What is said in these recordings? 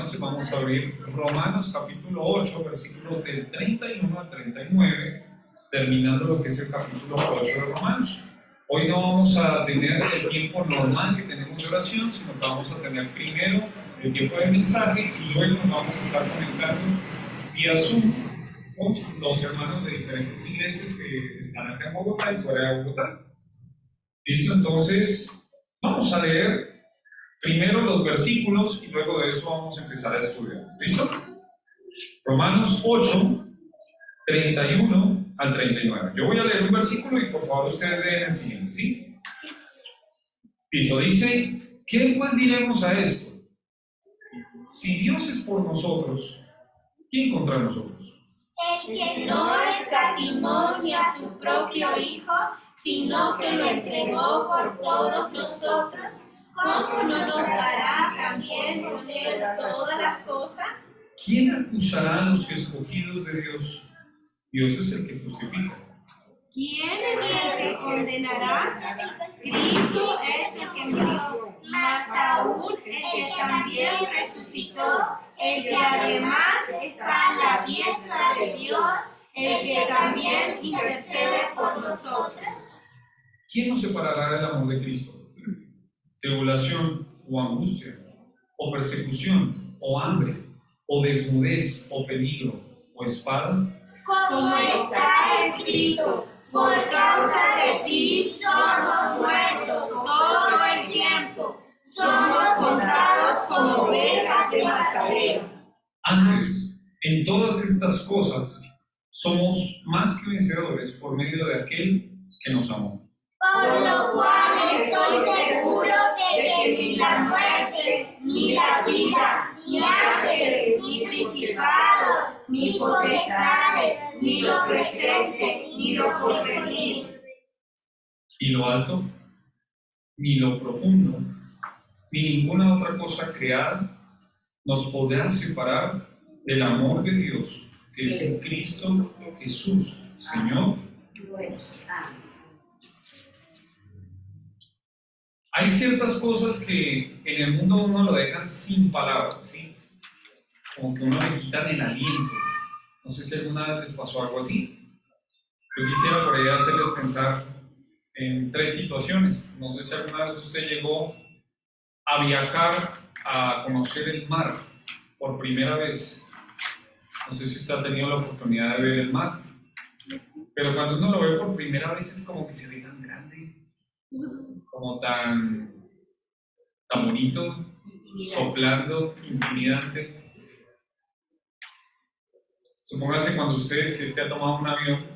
noche vamos a abrir Romanos capítulo 8, versículos del 31 al 39, terminando lo que es el capítulo 8 de Romanos. Hoy no vamos a tener el tiempo normal que tenemos de oración, sino que vamos a tener primero el tiempo de mensaje y luego nos vamos a estar conectando vía Zoom con los hermanos de diferentes iglesias que están acá en Bogotá y fuera de Bogotá. ¿Listo? Entonces, vamos a leer primero los versículos y luego de eso vamos a empezar a estudiar. ¿Listo? Romanos 8, 31 al 39. Yo voy a leer un versículo y por favor ustedes leen el siguiente, ¿sí? Listo, dice, ¿qué pues diremos a esto? Si Dios es por nosotros, ¿quién contra nosotros? El que no escatimó ni a su propio Hijo, sino que lo entregó por todos nosotros, ¿cómo no nos dará también con él todas las cosas? ¿Quién acusará a los escogidos de Dios? Dios es el que justifica. ¿Quién es el que condenará? Cristo es el que murió, mas aún el que también resucitó, el que además está a la diestra de Dios, el que también intercede por nosotros. ¿Quién nos separará del amor de Cristo? ¿Tribulación o angustia, o persecución, o hambre, o desnudez, o peligro, o espada? Como está escrito, por causa de ti somos muertos todo el tiempo, somos contados como ovejas de matadero. Antes, en todas estas cosas, somos más que vencedores por medio de aquel que nos amó. Por lo cual estoy seguro de que ni la muerte, ni la vida, ni ángeles, ni principados, ni potestades, ni lo presente, ni lo porvenir, Ni lo alto, ni lo profundo, ni ninguna otra cosa creada nos podrá separar del amor de Dios, que es en Cristo Jesús, Señor. Hay ciertas cosas que en el mundo uno lo dejan sin palabras, ¿sí? Como que uno le quitan el aliento. No sé si alguna vez les pasó algo así. Yo quisiera por ahí hacerles pensar en tres situaciones. No sé si alguna vez usted llegó a viajar a conocer el mar por primera vez. No sé si usted ha tenido la oportunidad de ver el mar. Pero cuando uno lo ve por primera vez es como que se ve tan grande, como tan bonito, soplando, intimidante. Supóngase cuando usted, si es que ha tomado un avión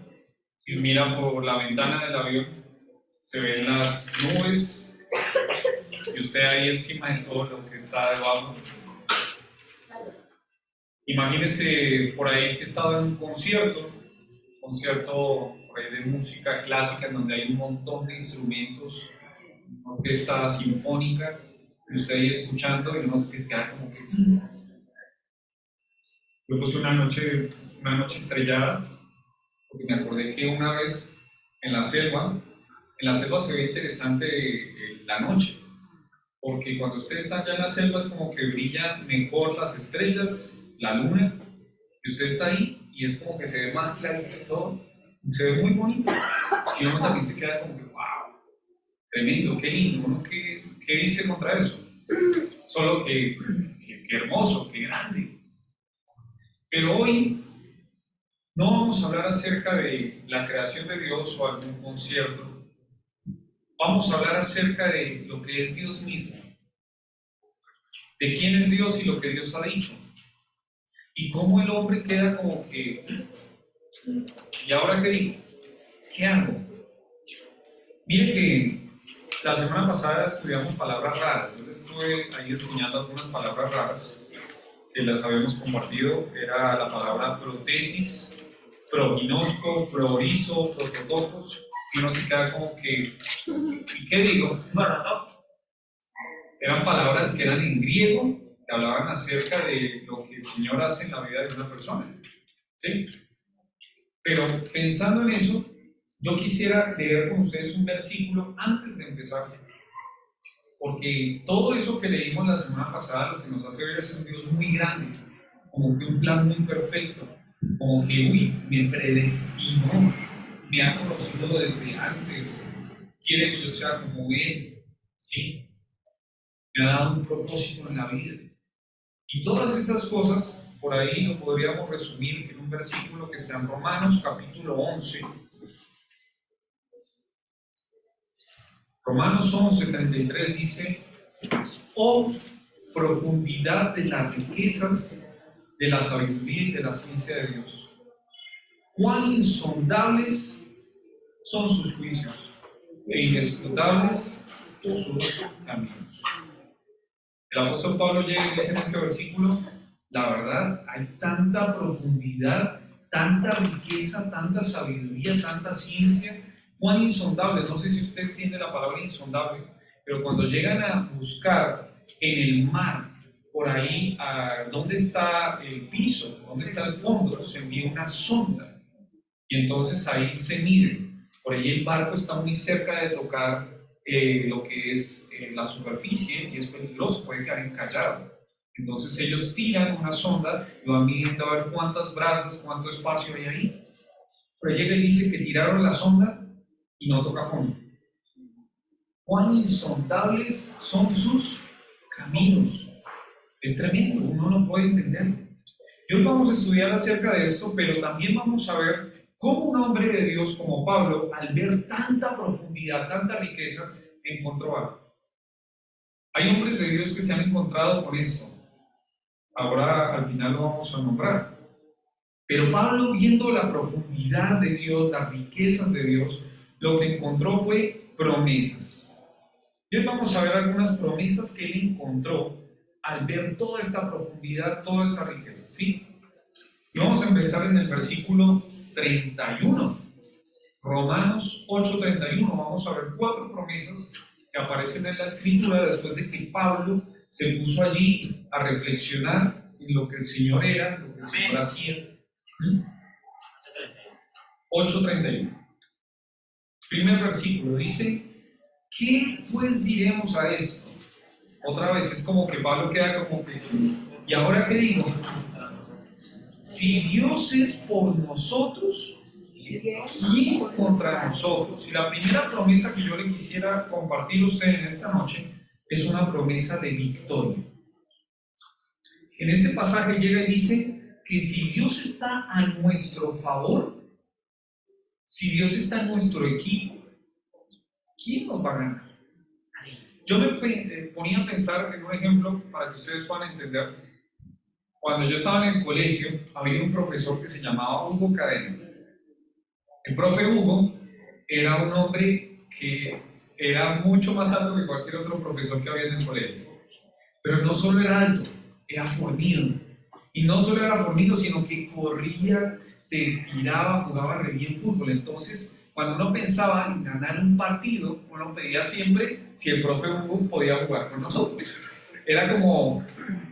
y mira por la ventana del avión, se ven las nubes y usted ahí encima de todo lo que está debajo. Imagínese por ahí si estaba en un concierto por ahí de música clásica en donde hay un montón de instrumentos, una orquesta sinfónica, y usted ahí escuchando y uno que se queda como que... Yo puse una noche estrellada, porque me acordé que una vez en la selva se ve interesante la noche, porque cuando usted está allá en la selva es como que brilla mejor las estrellas, la luna, y usted está ahí y es como que se ve más clarito todo, se ve muy bonito, y uno también se queda como que, wow, tremendo, qué lindo, ¿no? ¿Qué dice contra eso? Solo que hermoso, qué grande. Pero hoy no vamos a hablar acerca de la creación de Dios o algún concierto. Vamos a hablar acerca de lo que es Dios mismo, de quién es Dios y lo que Dios ha dicho. Y cómo el hombre queda como que, ¿y ahora qué digo? ¿Qué hago? Mire que la semana pasada estudiamos palabras raras. Yo les estuve ahí enseñando algunas palabras raras que las habíamos compartido. Era la palabra protesis, proginosco, proorizo, prototocos. Y uno se queda como que, ¿y qué digo? Bueno, no. Eran palabras que eran en griego, que hablaban acerca de lo que el Señor hace en la vida de una persona. ¿Sí? Pero pensando en eso, yo quisiera leer con ustedes un versículo antes de empezar. porque todo eso que leímos la semana pasada lo que nos hace ver es un Dios muy grande, como que un plan muy perfecto, como que, uy, me predestinó, me ha conocido desde antes, quiere que yo sea como Él, ¿sí? Me ha dado un propósito en la vida. Y todas esas cosas, por ahí lo podríamos resumir en un versículo que está en Romanos capítulo 11. Romanos 11:33 dice: oh profundidad de las riquezas, de la sabiduría y de la ciencia de Dios. Cuán insondables son sus juicios e inescrutables sus caminos. El apóstol Pablo llega y dice en este versículo: la verdad, hay tanta profundidad, tanta riqueza, tanta sabiduría, tanta ciencia, cuán insondable. No sé si usted entiende la palabra insondable, pero cuando llegan a buscar en el mar, por ahí, dónde está el piso, dónde está el fondo, se envía una sonda y entonces ahí se mide. Por ahí el barco está muy cerca de tocar lo que es la superficie y es peligroso, puede quedar encallado. Entonces ellos tiran una sonda y van midiendo a ver cuántas brazas, cuánto espacio hay ahí. Pero llega y dice que tiraron la sonda y no toca fondo. Cuán insondables son sus caminos. Es tremendo, uno no puede entenderlo. Y hoy vamos a estudiar acerca de esto, pero también vamos a ver cómo un hombre de Dios como Pablo, al ver tanta profundidad, tanta riqueza, encontró algo. Hay hombres de Dios que se han encontrado con esto. Ahora al final lo vamos a nombrar. Pero Pablo, viendo la profundidad de Dios, las riquezas de Dios, lo que encontró fue promesas. Y hoy vamos a ver algunas promesas que él encontró al ver toda esta profundidad, toda esta riqueza, ¿sí? Y vamos a empezar en el versículo 31. Romanos 8:31. Vamos a ver 4 promesas que aparecen en la Escritura después de que Pablo se puso allí a reflexionar en lo que el Señor era, lo que el Señor hacía. 8:31. Primer versículo dice: ¿qué pues diremos a esto? Otra vez es como que Pablo queda como que, ¿y ahora qué digo? Si Dios es por nosotros, ¿quién contra nosotros? Y la primera promesa que yo le quisiera compartir a usted en esta noche es una promesa de victoria. En este pasaje llega y dice que si Dios está a nuestro favor, si Dios está en nuestro equipo, ¿quién nos va a ganar? Yo me ponía a pensar en un ejemplo para que ustedes puedan entender. Cuando yo estaba en el colegio, había un profesor que se llamaba Hugo Cadena. El profe Hugo era un hombre que era mucho más alto que cualquier otro profesor que había en el colegio. Pero no solo era alto, era fornido. Y no solo era fornido, sino que corría, te tiraba, jugaba re bien fútbol. Entonces, cuando uno pensaba en ganar un partido, uno pedía siempre si el profe Hugo podía jugar con nosotros. Era como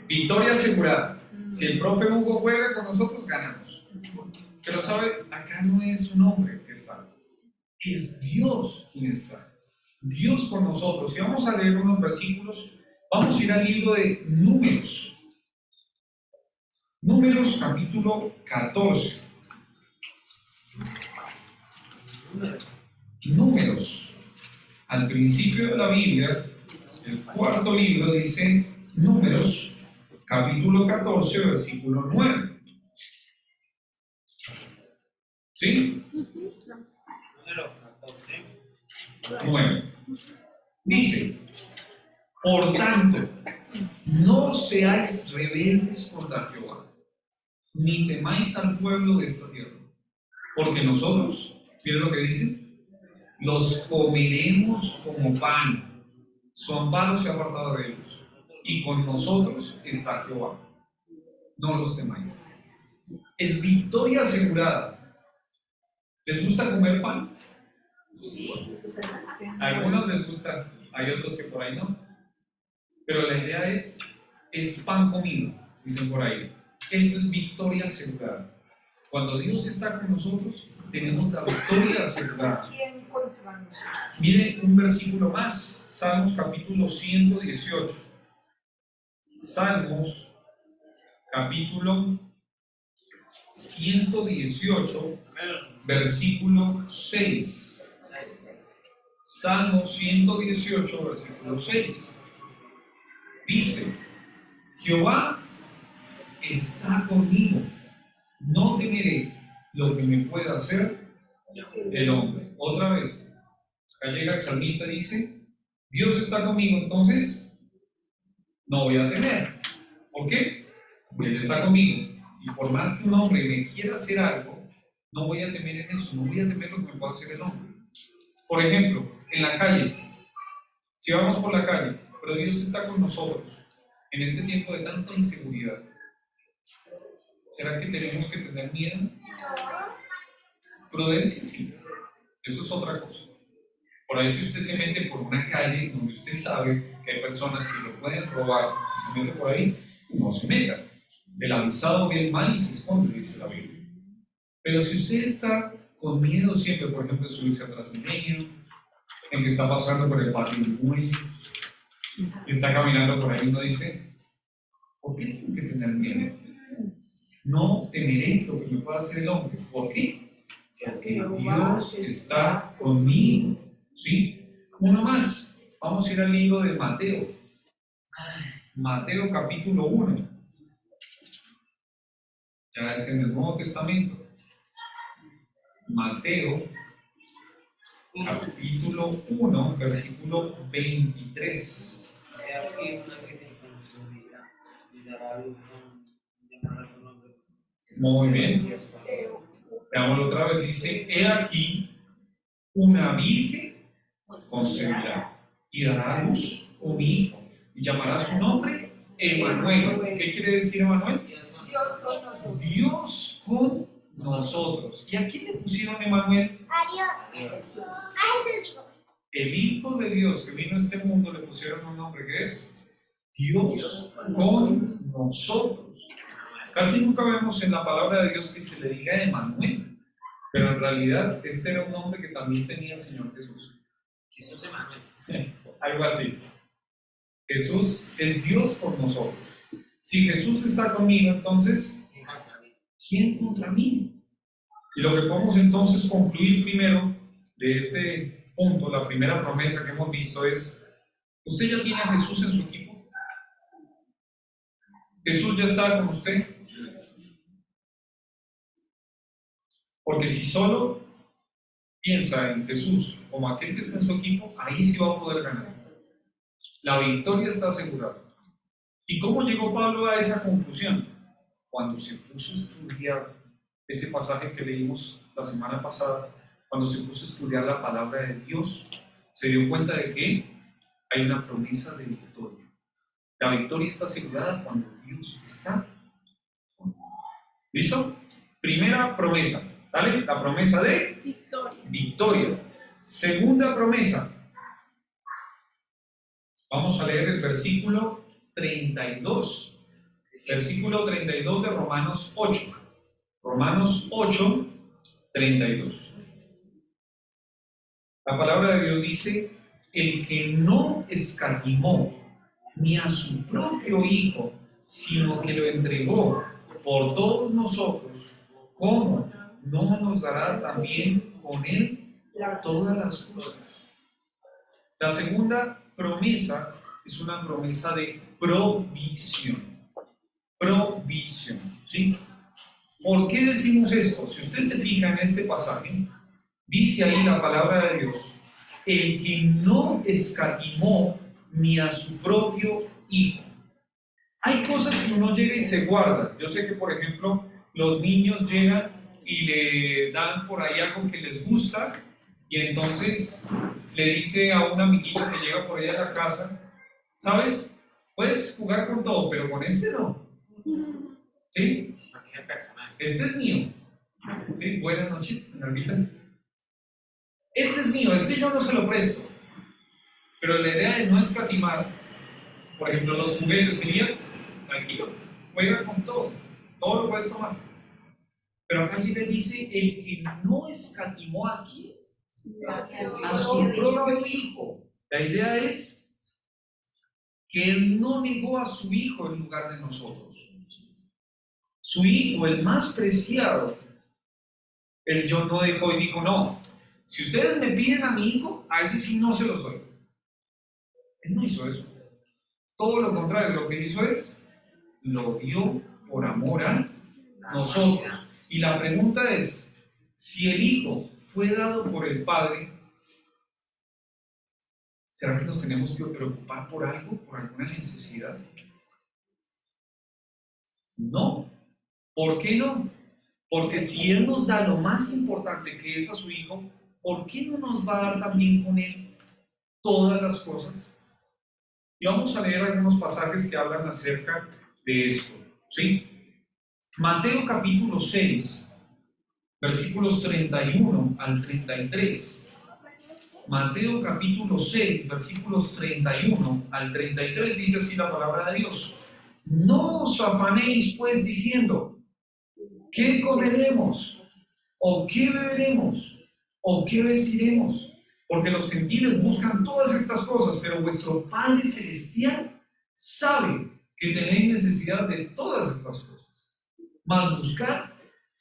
victoria asegurada. Si el profe Hugo juega con nosotros, ganamos. Pero sabe, acá no es un hombre el que está, es Dios quien está. Dios con nosotros. Y vamos a leer unos versículos. Vamos a ir al libro de Números. Números capítulo 14. Números. Al principio de la Biblia, el cuarto libro dice Números, capítulo 14, versículo 9. ¿Sí? Número 14. 9. Dice: por tanto, no seáis rebeldes contra Jehová, ni temáis al pueblo de esta tierra, porque nosotros, miren lo que dice, los comeremos como pan, su amparo se ha apartado de ellos, y con nosotros está Jehová. No los temáis. Es victoria asegurada. ¿Les gusta comer pan? A algunos les gusta, hay otros que por ahí no. Pero la idea es pan comido, dicen por ahí. Esto es victoria asegurada. Cuando Dios está con nosotros, tenemos la victoria asegurada. ¿Quién contra nosotros? Miren un versículo más, Salmos capítulo 118. Salmos capítulo 118, versículo 6. Salmos 118, versículo 6. Dice, Jehová está conmigo, no temeré lo que me pueda hacer el hombre. Otra vez, acá llega el salmista y dice, Dios está conmigo, entonces no voy a temer. ¿Por qué? Porque Él está conmigo. Y por más que un hombre me quiera hacer algo, no voy a temer en eso, no voy a temer lo que me pueda hacer el hombre. Por ejemplo, en la calle, si vamos por la calle, pero Dios está con nosotros en este tiempo de tanta inseguridad, ¿será que tenemos que tener miedo? Prudencia, sí. Eso es otra cosa. Por ahí, si usted se mete por una calle donde usted sabe que hay personas que lo pueden robar, si se mete por ahí, no se meta. El avisado ve el mal y se esconde, dice la Biblia. Pero si usted está con miedo siempre, por ejemplo, de subirse a Transmilenio, en que está pasando por el patio del muelle, está caminando por ahí y uno dice, ¿por qué tengo que tener miedo? No temeré lo que me pueda hacer el hombre. ¿Por qué? Porque Dios está conmigo. ¿Sí? Uno más. Vamos a ir al libro de Mateo. Mateo capítulo 1. Ya es en el Nuevo Testamento. Mateo capítulo 1, versículo 23. Muy bien. Veámoslo otra vez. Dice, he aquí una virgen concebirá y dará a luz un hijo y llamará su nombre Emmanuel. ¿Qué quiere decir Emmanuel? Dios con nosotros. Dios con nosotros. ¿Y a quién le pusieron Emmanuel? A Dios. A Jesús digo. El Hijo de Dios que vino a este mundo le pusieron un nombre que es Dios con nosotros. Casi nunca vemos en la palabra de Dios que se le diga Emmanuel, pero en realidad este era un nombre que también tenía el Señor Jesús. Jesús Emmanuel. Algo así. Jesús es Dios por nosotros. Si Jesús está conmigo, entonces, ¿quién contra mí? Y lo que podemos entonces concluir primero de este punto, la primera promesa que hemos visto es, ¿usted ya tiene a Jesús en su equipo? ¿Jesús ya está con usted? Porque si solo piensa en Jesús como aquel que está en su equipo, ahí sí va a poder ganar. La victoria está asegurada. ¿Y cómo llegó Pablo a esa conclusión? Cuando se puso a estudiar ese pasaje que leímos la semana pasada, cuando se puso a estudiar la palabra de Dios, se dio cuenta de que hay una promesa de victoria. La victoria está asegurada cuando Dios está. ¿Listo? Primera promesa. ¿Vale? La promesa de victoria. Segunda promesa. Vamos a leer el versículo 32. Versículo 32 de Romanos 8. Romanos 8, 32. La palabra de Dios dice, el que no escatimó ni a su propio Hijo, sino que lo entregó por todos nosotros, ¿cómo no nos dará también con él todas las cosas? La segunda promesa es una promesa de provisión. Provisión, ¿sí? ¿Por qué decimos esto? Si usted se fija en este pasaje, dice ahí la palabra de Dios, el que no escatimó ni a su propio Hijo. Hay cosas que uno llega y se guarda. Yo sé que, por ejemplo, los niños llegan y le dan por ahí algo que les gusta y entonces le dice a un amiguito que llega por ahí a la casa, ¿sabes? Puedes jugar con todo, pero con este no. ¿Sí? Este es mío. ¿Sí? Buenas noches, Normita. Este es mío, este yo no se lo presto. Pero la idea de no escatimar, por ejemplo, los juguetes sería, tranquilo, juega con todo, todo lo puedes tomar. Pero acá llega y dice, el que no escatimó aquí a su propio hijo. La idea es que él no negó a su hijo en lugar de nosotros. Su hijo, el más preciado, él no dejó y dijo, no, si ustedes me piden a mi hijo, a ese sí no se los doy. Él no hizo eso. Todo lo contrario, lo que hizo es, lo dio por amor a nosotros. Y la pregunta es, si el hijo fue dado por el padre, ¿será que nos tenemos que preocupar por algo, por alguna necesidad? No. ¿Por qué no? Porque si Él nos da lo más importante que es a su hijo, ¿por qué no nos va a dar también con Él todas las cosas? Y vamos a leer algunos pasajes que hablan acerca de esto, ¿sí? Mateo capítulo 6, versículos 31 al 33. Mateo capítulo 6, versículos 31 al 33, dice así la palabra de Dios. No os afanéis pues diciendo, ¿qué comeremos? ¿O qué beberemos? ¿O qué vestiremos? Porque los gentiles buscan todas estas cosas, pero vuestro Padre Celestial sabe que tenéis necesidad de todas estas cosas. Mas buscad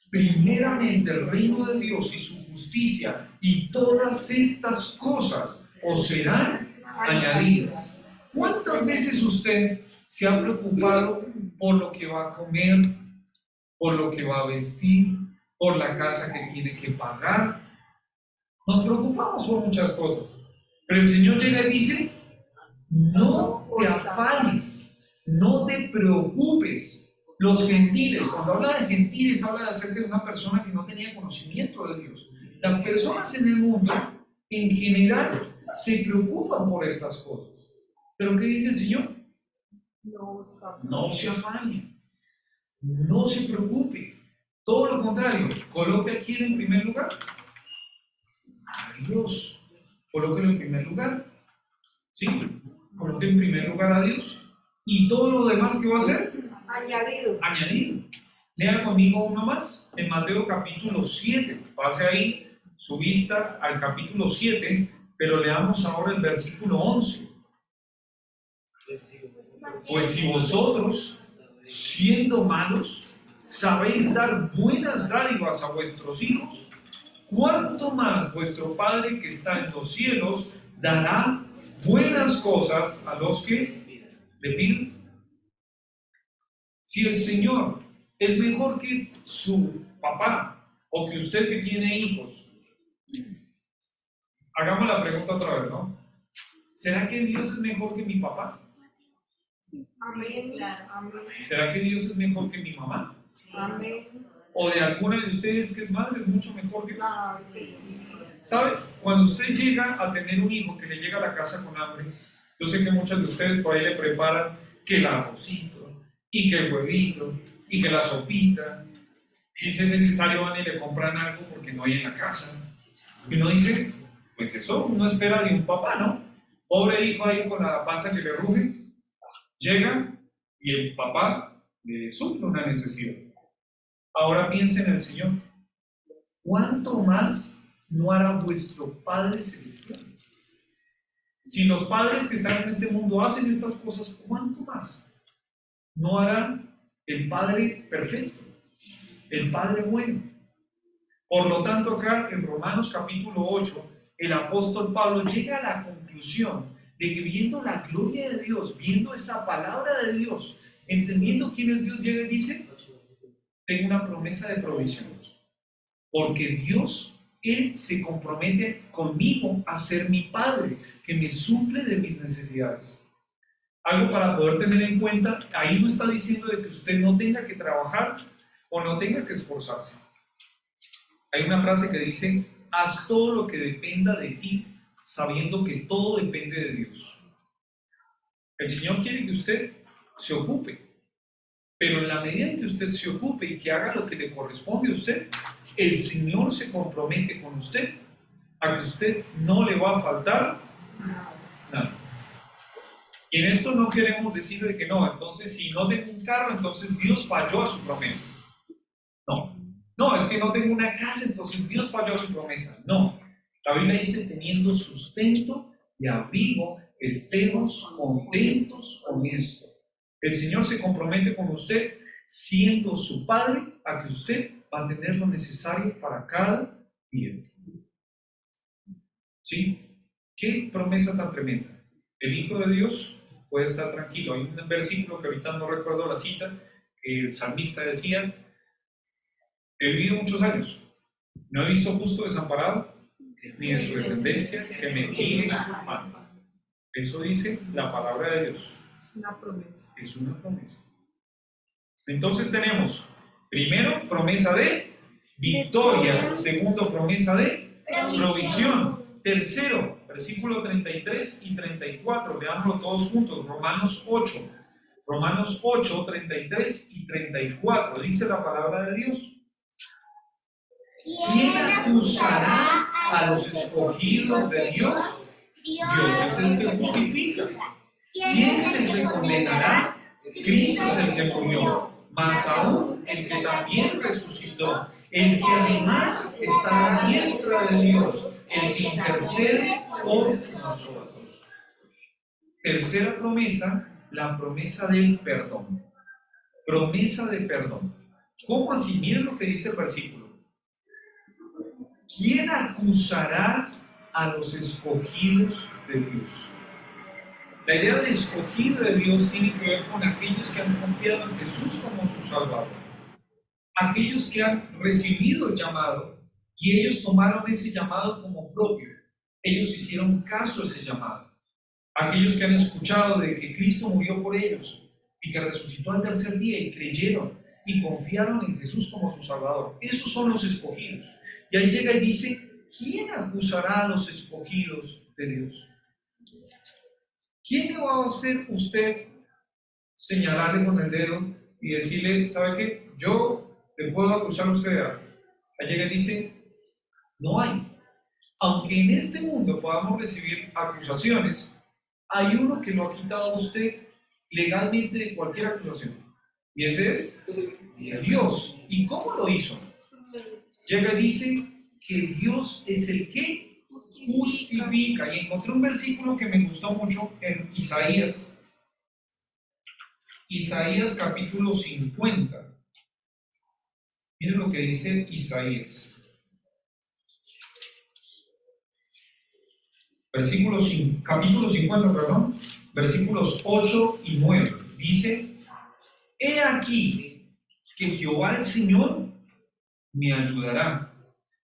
primeramente el reino de Dios y su justicia, y todas estas cosas os serán añadidas. ¿Cuántas veces usted se ha preocupado por lo que va a comer, por lo que va a vestir, por la casa que tiene que pagar? Nos preocupamos por muchas cosas, pero el Señor llega y dice, no te afanes, no te preocupes. Los gentiles, cuando habla de gentiles, habla acerca de una persona que no tenía conocimiento de Dios. Las personas en el mundo, en general, se preocupan por estas cosas. ¿Pero qué dice el Señor? No se afane, no se preocupe. Todo lo contrario, coloque a quién en primer lugar. A Dios. Colóquelo en primer lugar. ¿Sí? Coloque en primer lugar a Dios. ¿Y todo lo demás qué va a hacer? Añadido. Lea conmigo uno más en Mateo capítulo 7. Pase ahí su vista al capítulo 7, pero leamos ahora el versículo 11. Pues si vosotros, siendo malos, sabéis dar buenas dádivas a vuestros hijos, ¿cuánto más vuestro Padre que está en los cielos dará buenas cosas a los que le piden? Si el Señor es mejor que su papá o que usted que tiene hijos, hagamos la pregunta otra vez, ¿no? ¿Será que Dios es mejor que mi papá? Amén. ¿Será que Dios es mejor que mi mamá? Amén. ¿O de alguna de ustedes que es madre es mucho mejor Dios? Claro que sí. ¿Sabe? Cuando usted llega a tener un hijo que le llega a la casa con hambre, yo sé que muchos de ustedes por ahí le preparan que el arrocito, y que el huevito, y que la sopita, y si es necesario van y le compran algo porque no hay en la casa. Y uno dice, pues eso uno espera de un papá, ¿no? Pobre hijo ahí con la panza que le ruge, llega y el papá le suple una necesidad. Ahora piensen en el Señor. ¿Cuánto más no hará vuestro Padre Celestial? Si los padres que están en este mundo hacen estas cosas, ¿cuánto más no hará el Padre perfecto, el Padre bueno? Por lo tanto, acá en Romanos capítulo 8, el apóstol Pablo llega a la conclusión de que viendo la gloria de Dios, viendo esa palabra de Dios, entendiendo quién es Dios, llega y dice, tengo una promesa de provisión, porque Dios, Él se compromete conmigo a ser mi Padre, que me suple de mis necesidades. Algo para poder tener en cuenta, ahí no está diciendo de que usted no tenga que trabajar o no tenga que esforzarse. Hay una frase que dice, haz todo lo que dependa de ti, sabiendo que todo depende de Dios. El Señor quiere que usted se ocupe, pero en la medida en que usted se ocupe y que haga lo que le corresponde a usted, el Señor se compromete con usted a que usted no le va a faltar nada. Y en esto no queremos decir de que no, entonces si no tengo un carro, entonces Dios falló a su promesa. No, No, es que no tengo una casa, entonces Dios falló su promesa. No, la Biblia dice teniendo sustento y abrigo, estemos contentos con esto. El Señor se compromete con usted, siendo su Padre, a que usted va a tener lo necesario para cada día. ¿Sí? ¿Qué promesa tan tremenda? El Hijo de Dios puede estar tranquilo. Hay un versículo que ahorita no recuerdo la cita, que el salmista decía: he vivido muchos años, no he visto justo desamparado, ni de su descendencia que me diga mal. Eso dice la palabra de Dios. Una promesa. Es una promesa. Entonces tenemos, primero, promesa de victoria. Segundo, promesa de provisión. Tercero, versículo 33 y 34. Leámoslo todos juntos. Romanos 8. Romanos 8, 33 y 34. Dice la palabra de Dios: ¿quién acusará a los escogidos de Dios? Dios es el que justifica. ¿Quién es el que condenará? Cristo es el que murió, más aún el que también resucitó, el que además está a la diestra de Dios, el que intercede por nosotros. Tercera promesa, la promesa del perdón. Promesa de perdón. ¿Cómo así? Miren lo que dice el versículo. ¿Quién acusará a los escogidos de Dios? La idea de escogido de Dios tiene que ver con aquellos que han confiado en Jesús como su Salvador. Aquellos que han recibido el llamado y ellos tomaron ese llamado como propio. Ellos hicieron caso a ese llamado. Aquellos que han escuchado de que Cristo murió por ellos y que resucitó al tercer día y creyeron y confiaron en Jesús como su Salvador. Esos son los escogidos. Y ahí llega y dice: ¿quién acusará a los escogidos de Dios? ¿Quién le va a hacer usted señalarle con el dedo y decirle: ¿sabe qué? Yo le puedo acusar a usted de algo? Ahí llega y dice: no hay. Aunque en este mundo podamos recibir acusaciones, hay uno que lo ha quitado a usted legalmente de cualquier acusación. Y ese es Dios. ¿Y cómo lo hizo? Llega y dice que Dios es el que justifica. Y encontré un versículo que me gustó mucho en Isaías capítulo 50. Miren lo que dice Isaías. Capítulo 50, perdón, versículos 8 y 9. Dice: he aquí que Jehová el Señor me ayudará.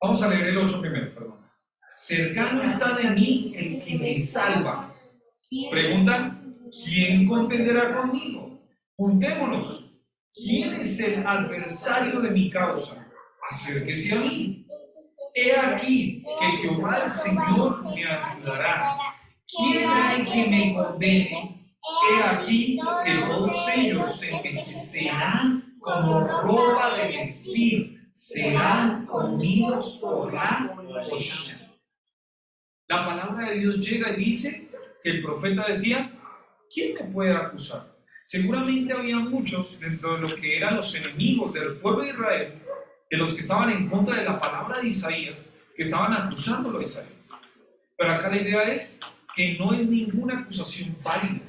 Vamos a leer el 8 primero, perdón. Cercano está de mí el que me salva. Pregunta: ¿quién contenderá conmigo? Juntémonos. ¿Quién es el adversario de mi causa? Acérquese a mí. He aquí que Jehová el Señor me ayudará. ¿Quién hay que me condene? He aquí que todos ellos se envejecerán como ropa de vestir, serán comidos por la polilla. La palabra de Dios llega y dice que el profeta decía: ¿quién me puede acusar? Seguramente había muchos dentro de lo que eran los enemigos del pueblo de Israel, de los que estaban en contra de la palabra de Isaías, que estaban acusándolo a Isaías. Pero acá la idea es que no es ninguna acusación válida.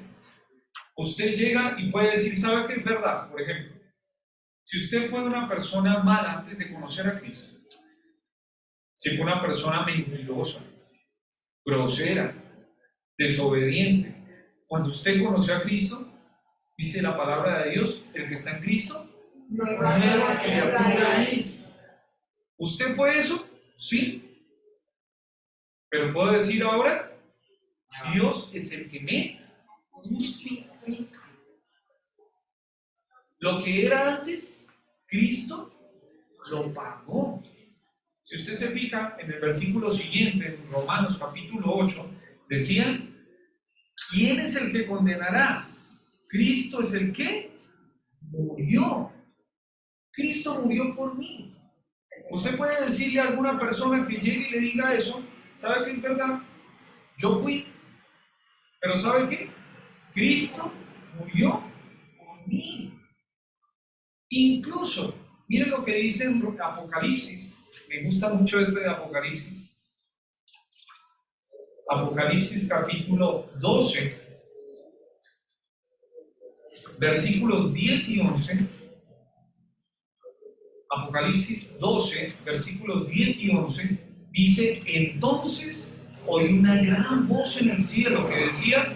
Usted llega y puede decir: ¿sabe qué es verdad? Por ejemplo, si usted fue una persona mala antes de conocer a Cristo, si fue una persona mentirosa, grosera, desobediente, cuando usted conoció a Cristo, dice la palabra de Dios: el que está en Cristo, nueva criatura es. ¿Usted fue eso? Sí. Pero puedo decir ahora: Dios es el que me justifica. Lo que era antes, Cristo lo pagó. Si usted se fija en el versículo siguiente, en Romanos capítulo 8, decían: ¿quién es el que condenará? Cristo es el que murió. Cristo murió por mí. Usted puede decirle a alguna persona que llegue y le diga eso: ¿sabe qué es verdad? Yo fui, pero ¿sabe qué? Cristo murió por mí. Incluso Miren lo que dice en Apocalipsis. Me gusta mucho este de Apocalipsis. Apocalipsis capítulo 12, versículos 10 y 11. Apocalipsis 12, versículos 10 y 11, dice: entonces oí una gran voz en el cielo que decía: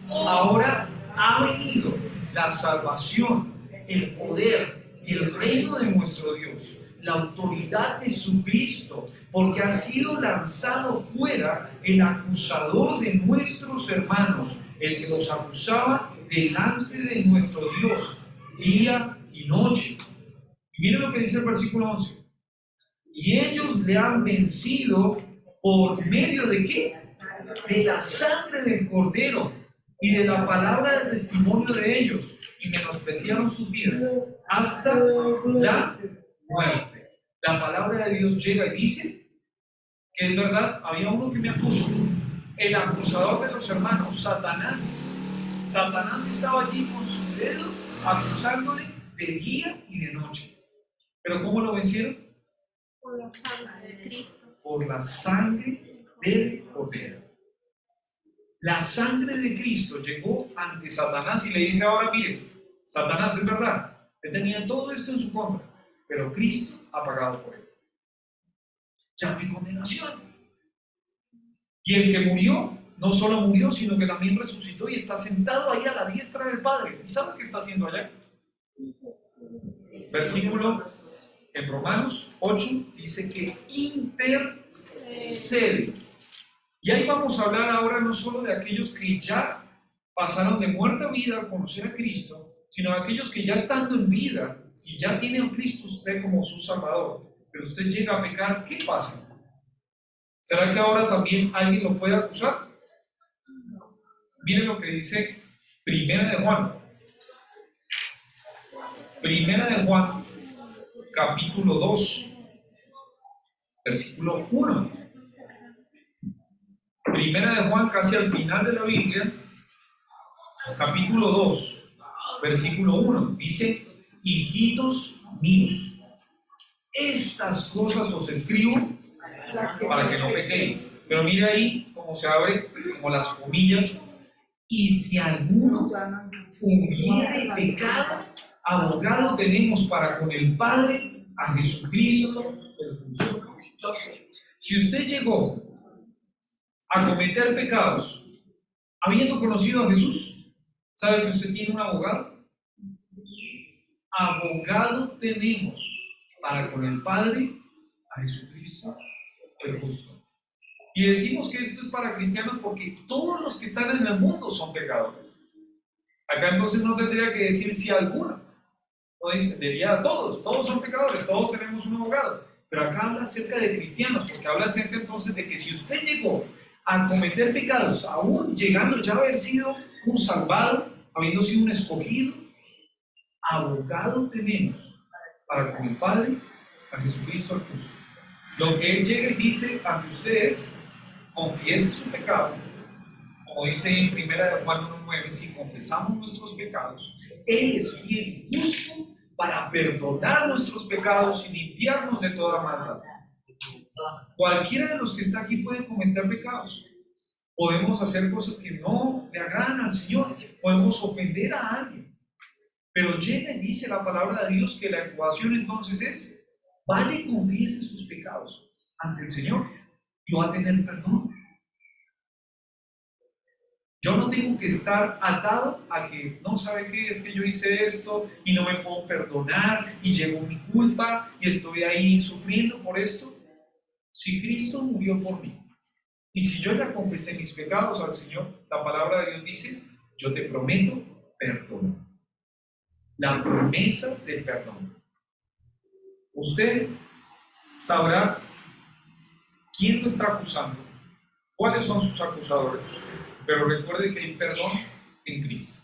ahora ha venido la salvación, el poder y el reino de nuestro Dios, la autoridad de su Cristo, porque ha sido lanzado fuera el acusador de nuestros hermanos, el que los acusaba delante de nuestro Dios día y noche. Y miren lo que dice el versículo 11. Y ellos le han vencido por medio de ¿qué? De la sangre del Cordero y de la palabra del testimonio de ellos, y menospreciaron sus vidas hasta la muerte. La palabra de Dios llega y dice que es verdad. Había uno que me acusó, el acusador de los hermanos, Satanás. Satanás estaba allí con su dedo acusándole de día y de noche. ¿Pero cómo lo vencieron? Por la sangre de Cristo. Por la sangre del Cordero. La sangre de Cristo llegó ante Satanás y le dice: ahora mire, Satanás, es verdad, él tenía todo esto en su contra, pero Cristo ha pagado por él. Ya no hay condenación. Y el que murió, no solo murió, sino que también resucitó y está sentado ahí a la diestra del Padre. ¿Y sabe qué está haciendo allá? Versículo en Romanos 8 dice que intercede. Y ahí vamos a hablar ahora no solo de aquellos que ya pasaron de muerte a vida al conocer a Cristo, sino de aquellos que ya estando en vida, si ya tiene a Cristo usted como su Salvador, pero usted llega a pecar, ¿qué pasa? ¿Será que ahora también alguien lo puede acusar? Miren lo que dice Primera de Juan. Primera de Juan, capítulo 2, versículo 1. Primera de Juan, casi al final de la Biblia, capítulo 2, versículo 1, dice: hijitos míos, estas cosas os escribo para que no pequéis. Pero mire ahí cómo se abre, como las comillas: y si alguno hubiere pecado, abogado tenemos para con el Padre a Jesucristo el justo. Si usted llegó a cometer pecados habiendo conocido a Jesús, ¿sabe que usted tiene un abogado? Abogado tenemos para con el Padre a Jesucristo el justo. Y decimos que esto es para cristianos porque todos los que están en el mundo son pecadores. Acá entonces no tendría que decir si alguno, no dice, diría todos son pecadores, todos tenemos un abogado. Pero acá habla acerca de cristianos, porque habla acerca entonces de que si usted llegó a cometer pecados, aún llegando ya a haber sido un salvado, habiendo sido un escogido, abogado tenemos para con el Padre a Jesucristo el justo. Lo que Él llega y dice ante ustedes: confiese su pecado, como dice en 1 Juan 1:9, si confesamos nuestros pecados, Él es fiel y justo para perdonar nuestros pecados y limpiarnos de toda maldad. Cualquiera de los que está aquí puede cometer pecados. Podemos hacer cosas que no le agradan al Señor, podemos ofender a alguien, pero llega y dice la palabra de Dios que la ecuación entonces es: vale, confiese sus pecados ante el Señor y va a tener perdón. Yo no tengo que estar atado a que, no, ¿sabe qué? Es que yo hice esto y no me puedo perdonar y llegó mi culpa y estoy ahí sufriendo por esto. Si Cristo murió por mí y si yo ya confesé mis pecados al Señor, la palabra de Dios dice: yo te prometo perdón. La promesa del perdón. Usted sabrá quién lo está acusando, cuáles son sus acusadores, pero recuerde que hay perdón en Cristo.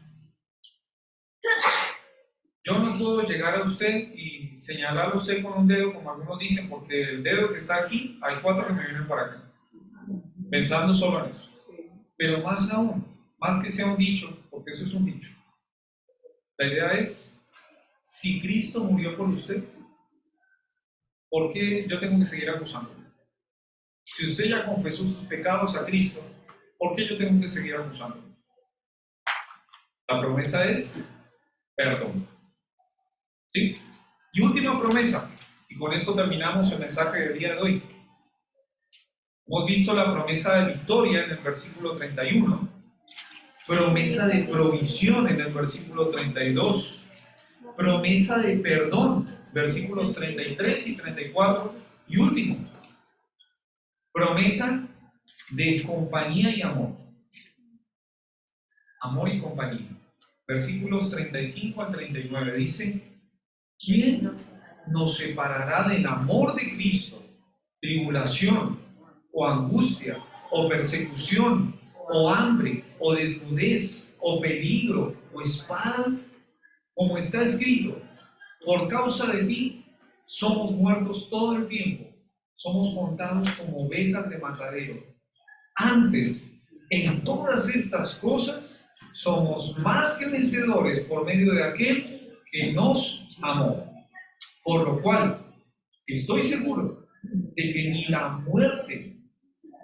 Yo no puedo llegar a usted y señalarle a usted con un dedo, como algunos dicen, porque el dedo que está aquí, hay 4 que me vienen para acá, pensando solo en eso. Pero más aún, más que sea un dicho, porque eso es un dicho, la idea es: si Cristo murió por usted, ¿por qué yo tengo que seguir acusando? Si usted ya confesó sus pecados a Cristo, ¿por qué yo tengo que seguir acusando? La promesa es perdón. ¿Sí? Y última promesa, y con esto terminamos el mensaje del día de hoy. Hemos visto la promesa de victoria en el versículo 31, promesa de provisión en el versículo 32, promesa de perdón, versículos 33 y 34, y último, promesa de compañía y amor. Amor y compañía. Versículos 35 al 39 dice: ¿quién nos separará del amor de Cristo? Tribulación, o angustia, o persecución, o hambre, o desnudez, o peligro, o espada. Como está escrito: por causa de ti somos muertos todo el tiempo, somos contados como ovejas de matadero. Antes, en todas estas cosas, somos más que vencedores por medio de aquel que nos amó. Por lo cual, estoy seguro de que ni la muerte,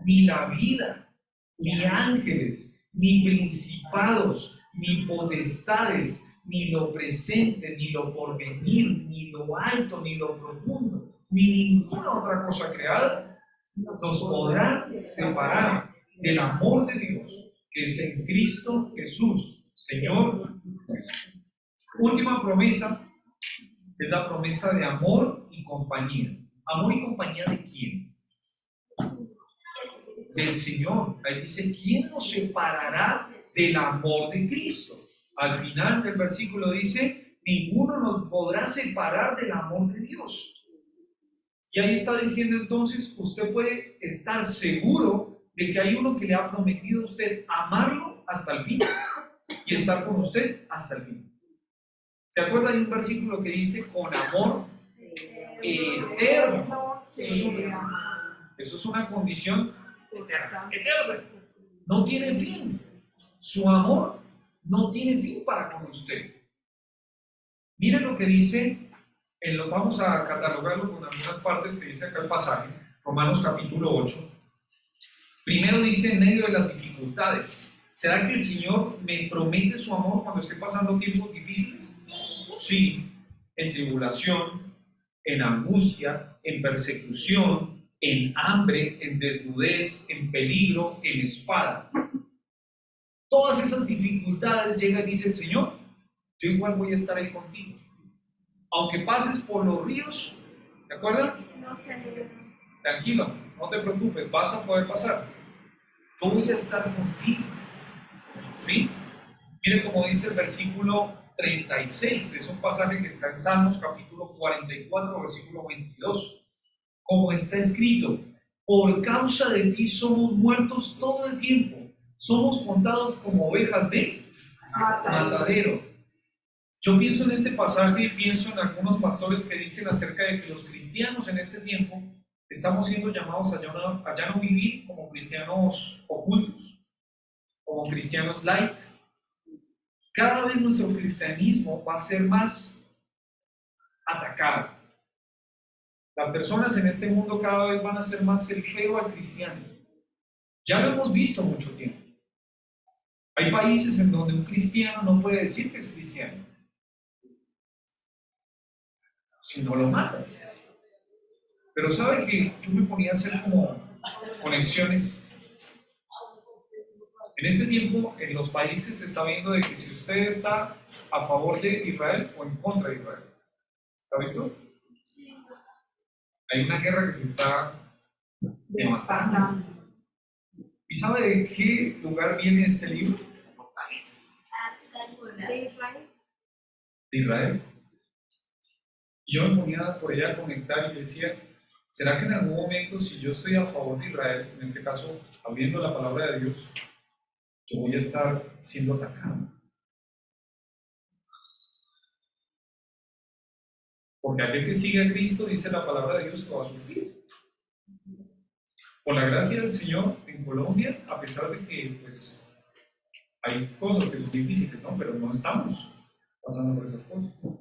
ni la vida, ni ángeles, ni principados, ni potestades, ni lo presente, ni lo porvenir, ni lo alto, ni lo profundo, ni ninguna otra cosa creada nos podrá separar del amor de Dios que es en Cristo Jesús, Señor. Última promesa es la promesa de amor y compañía. ¿Amor y compañía de quién? Del Señor. Ahí dice: ¿quién nos separará del amor de Cristo? Al final del versículo dice: ninguno nos podrá separar del amor de Dios. Y ahí está diciendo entonces, usted puede estar seguro de que hay uno que le ha prometido a usted amarlo hasta el fin y estar con usted hasta el fin. ¿Se acuerda de un versículo que dice: con amor eterno? Eso es una condición eterna. No tiene fin. Su amor no tiene fin para con usted. Miren lo que dice, vamos a catalogarlo con algunas partes que dice acá el pasaje, Romanos capítulo 8. Primero dice: en medio de las dificultades. ¿Será que el Señor me promete su amor cuando esté pasando tiempos difíciles? Sí, en tribulación, en angustia, en persecución, en hambre, en desnudez, en peligro, en espada. Todas esas dificultades llega y dice el Señor: yo igual voy a estar ahí contigo. Aunque pases por los ríos, ¿de acuerdo? No se alegra. Tranquilo, no te preocupes, vas a poder pasar. Yo voy a estar contigo. ¿Sí? Miren cómo dice el versículo 36, es un pasaje que está en Salmos capítulo 44, versículo 22. Como está escrito: por causa de ti somos muertos todo el tiempo, somos contados como ovejas de matadero. Yo pienso en este pasaje y pienso en algunos pastores que dicen acerca de que los cristianos en este tiempo estamos siendo llamados a ya no vivir como cristianos ocultos, como cristianos light. Cada vez nuestro cristianismo va a ser más atacado. Las personas en este mundo cada vez van a ser más el feo al cristiano. Ya lo hemos visto mucho tiempo. Hay países en donde un cristiano no puede decir que es cristiano, si no lo matan. Pero sabe que yo me ponía a hacer como conexiones. En este tiempo, en los países se está viendo de que si usted está a favor de Israel o en contra de Israel. ¿Está visto? Hay una guerra que se está matando. ¿Y sabe de qué lugar viene este libro? De Israel. De Israel. Y yo me ponía por ella a conectar y decía: ¿será que en algún momento, si yo estoy a favor de Israel, en este caso, abriendo la palabra de Dios, yo voy a estar siendo atacado? Porque aquel que sigue a Cristo, dice la palabra de Dios, que va a sufrir. Por la gracia del Señor, en Colombia, a pesar de que pues, hay cosas que son difíciles, ¿no? Pero no estamos pasando por esas cosas.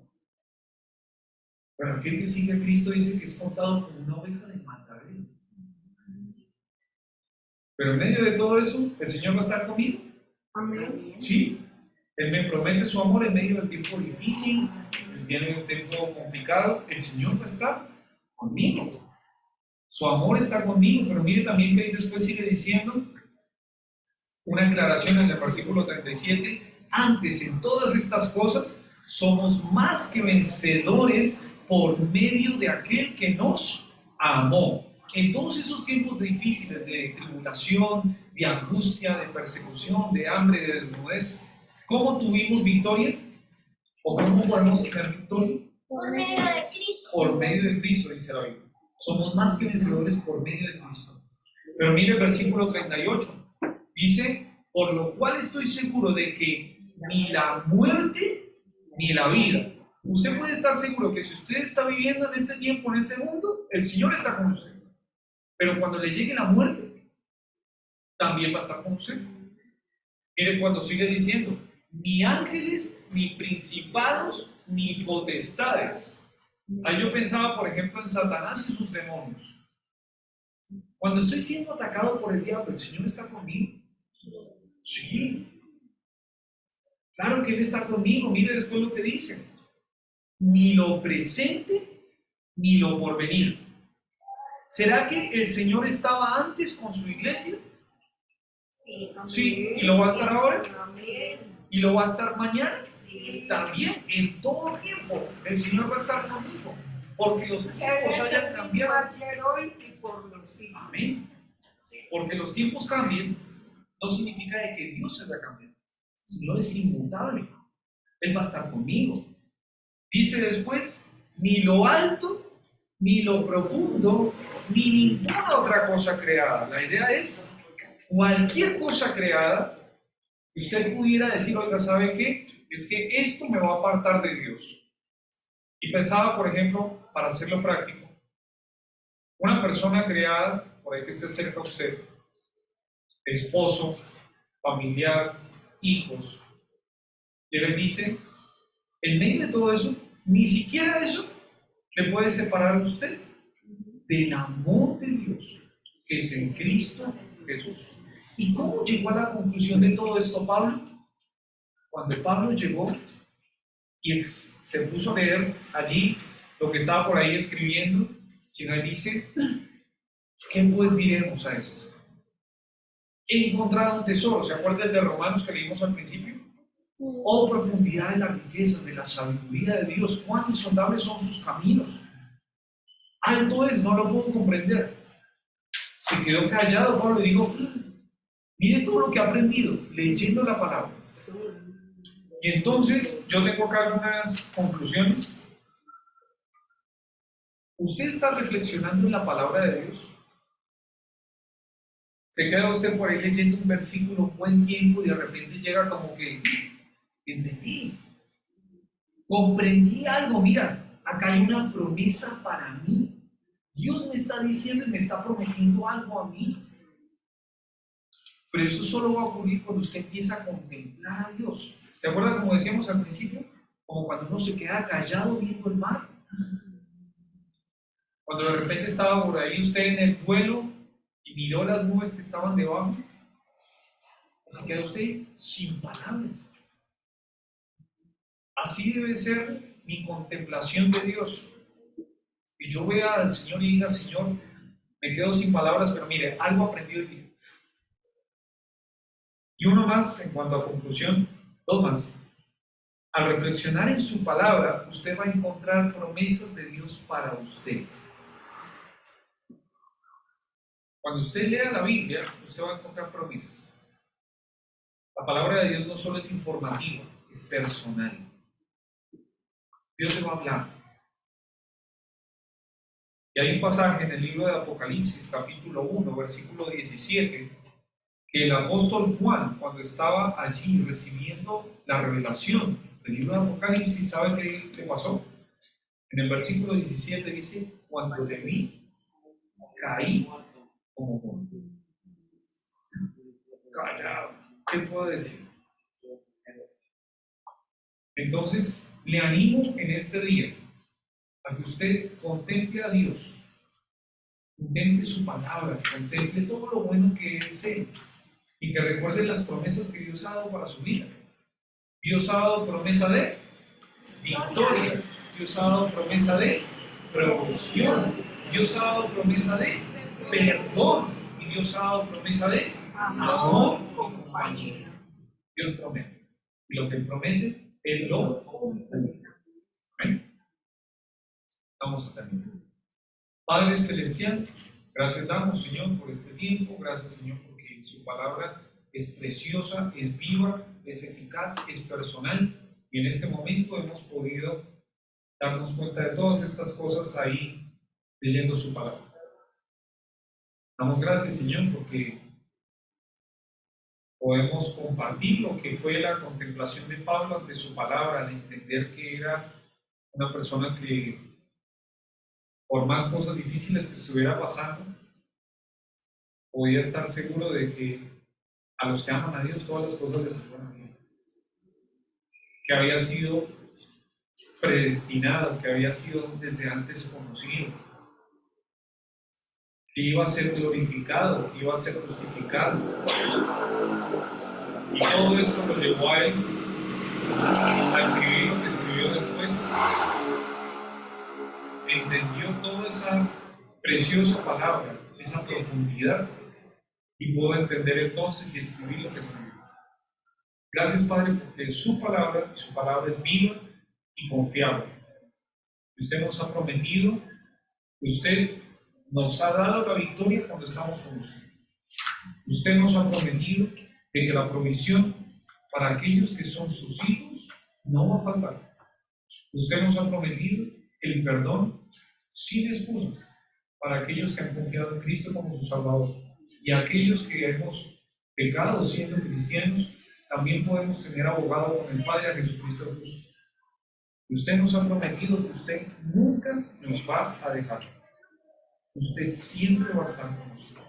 Pero aquel que sigue a Cristo dice que es contado como una oveja de matadero. Pero en medio de todo eso, ¿el Señor va a estar conmigo? Amén. Sí. Él me promete su amor en medio del tiempo difícil, en medio del tiempo complicado. El Señor va a estar conmigo. Su amor está conmigo, pero mire también que ahí después sigue diciendo una aclaración en el versículo 37. Antes, en todas estas cosas, somos más que vencedores por medio de aquel que nos amó. En todos esos tiempos difíciles de tribulación, de angustia, de persecución, de hambre, de desnudez, ¿cómo tuvimos victoria? ¿O cómo podemos tener victoria? Por medio de Cristo. Por medio de Cristo, dice la Biblia. Somos más que vencedores por medio de Cristo. Pero mire el versículo 38. Dice, por lo cual estoy seguro de que ni la muerte ni la vida. Usted puede estar seguro que si usted está viviendo en este tiempo, en este mundo, el Señor está con usted. Pero cuando le llegue la muerte, también va a estar con usted. Mire cuando sigue diciendo, ni ángeles, ni principados, ni potestades. Ahí yo pensaba, por ejemplo, en Satanás y sus demonios. Cuando estoy siendo atacado por el diablo, ¿el Señor está conmigo? Sí. Claro que Él está conmigo. Mire después lo que dice. Ni lo presente, ni lo porvenir. ¿Será que el Señor estaba antes con su iglesia? Sí. Sí. ¿Y lo va a estar ahora? Amén. ¿Y lo va a estar mañana? Sí. También, en todo tiempo, el Señor va a estar conmigo. Porque los tiempos hayan cambiado. Ayer, hoy y por los siglos. Amén. Porque los tiempos cambien, no significa de que Dios haya cambiado. El Señor es inmutable. Él va a estar conmigo. Dice después, ni lo alto, ni lo profundo, ni ninguna otra cosa creada. La idea es, cualquier cosa creada, usted pudiera decir, oiga, ¿sabe qué? Es que esto me va a apartar de Dios. Y pensaba, por ejemplo, para hacerlo práctico, una persona creada, por ahí que esté cerca a usted, esposo, familiar, hijos, le bendice, en medio de todo eso, ni siquiera eso le puede separar a usted del amor de Dios, que es en Cristo Jesús. ¿Y cómo llegó a la conclusión de todo esto Pablo? Cuando Pablo llegó y se puso a leer allí lo que estaba por ahí escribiendo, llega y dice, ¿qué pues diremos a esto? He encontrado un tesoro, ¿se acuerdan del de Romanos que leímos al principio? Oh, profundidad de las riquezas, de la sabiduría de Dios, cuán insondables son sus caminos. Alto es, no lo puedo comprender. Se quedó callado Pablo y dijo, mire todo lo que ha aprendido leyendo la palabra. Y entonces yo tengo acá algunas conclusiones. ¿Usted está reflexionando en la palabra de Dios? Se queda usted por ahí leyendo un versículo un buen tiempo y de repente llega como que entendí, comprendí algo, mira, acá hay una promesa para mí. Dios me está diciendo y me está prometiendo algo a mí. Pero eso solo va a ocurrir cuando usted empieza a contemplar a Dios. ¿Se acuerda como decíamos al principio? Como cuando uno se queda callado viendo el mar. Cuando de repente estaba por ahí usted en el vuelo y miró las nubes que estaban debajo, se queda usted sin palabras. Así debe ser mi contemplación de Dios. Y yo vea al Señor y diga, Señor, me quedo sin palabras, pero mire, algo aprendí hoy día. Y uno más, en cuanto a conclusión, dos más. Al reflexionar en su palabra, usted va a encontrar promesas de Dios para usted. Cuando usted lea la Biblia, usted va a encontrar promesas. La palabra de Dios no solo es informativa, es personal. Dios le va a hablar. Y hay un pasaje en el libro de Apocalipsis, capítulo 1, versículo 17, que el apóstol Juan, cuando estaba allí recibiendo la revelación del libro de Apocalipsis, ¿sabe qué pasó? En el versículo 17 dice, cuando le vi, caí como muerto. Callado. ¿Qué puedo decir? Entonces, le animo en este día a que usted contemple a Dios, contemple su palabra, contemple todo lo bueno que es Él y que recuerde las promesas que Dios ha dado para su vida. Dios ha dado promesa de victoria, Dios ha dado promesa de provisión, Dios ha dado promesa de perdón y Dios ha dado promesa de amor y compañía. Dios promete y lo que Él promete, Él lo cumple. Amén. Vamos a terminar. Padre Celestial, gracias damos, Señor, por este tiempo. Gracias, Señor, porque su palabra es preciosa, es viva, es eficaz, es personal. Y en este momento hemos podido darnos cuenta de todas estas cosas ahí leyendo su palabra. Damos gracias, Señor, porque podemos compartir lo que fue la contemplación de Pablo ante su palabra, de entender que era una persona que, por más cosas difíciles que estuviera pasando, podía estar seguro de que a los que aman a Dios todas las cosas les van bien. Que había sido predestinado, que había sido desde antes conocido, que iba a ser glorificado, que iba a ser justificado. Y todo esto lo llevó a él a escribir lo que escribió después. Entendió toda esa preciosa palabra, esa profundidad, y pudo entender entonces y escribir lo que escribió. Gracias, Padre, porque su palabra es viva y confiable. Usted nos ha prometido, usted nos ha dado la victoria cuando estamos con usted. Usted nos ha prometido de que la provisión para aquellos que son sus hijos no va a faltar. Usted nos ha prometido el perdón sin excusas para aquellos que han confiado en Cristo como su Salvador. Y aquellos que hemos pecado siendo cristianos, también podemos tener abogado con el Padre a Jesucristo el justo. Y usted nos ha prometido que usted nunca nos va a dejar. Usted siempre va a estar con nosotros.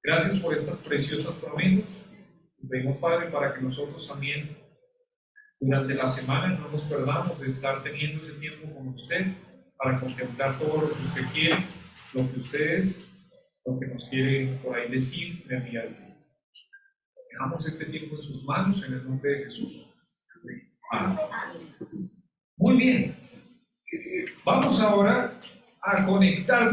Gracias por estas preciosas promesas. Te pedimos, Padre, para que nosotros también durante la semana no nos perdamos de estar teniendo ese tiempo con usted para contemplar todo lo que usted quiere, lo que usted es, lo que nos quiere por ahí decir de día a día. Dejamos este tiempo en sus manos en el nombre de Jesús. Amén. Muy bien. Vamos ahora a conectar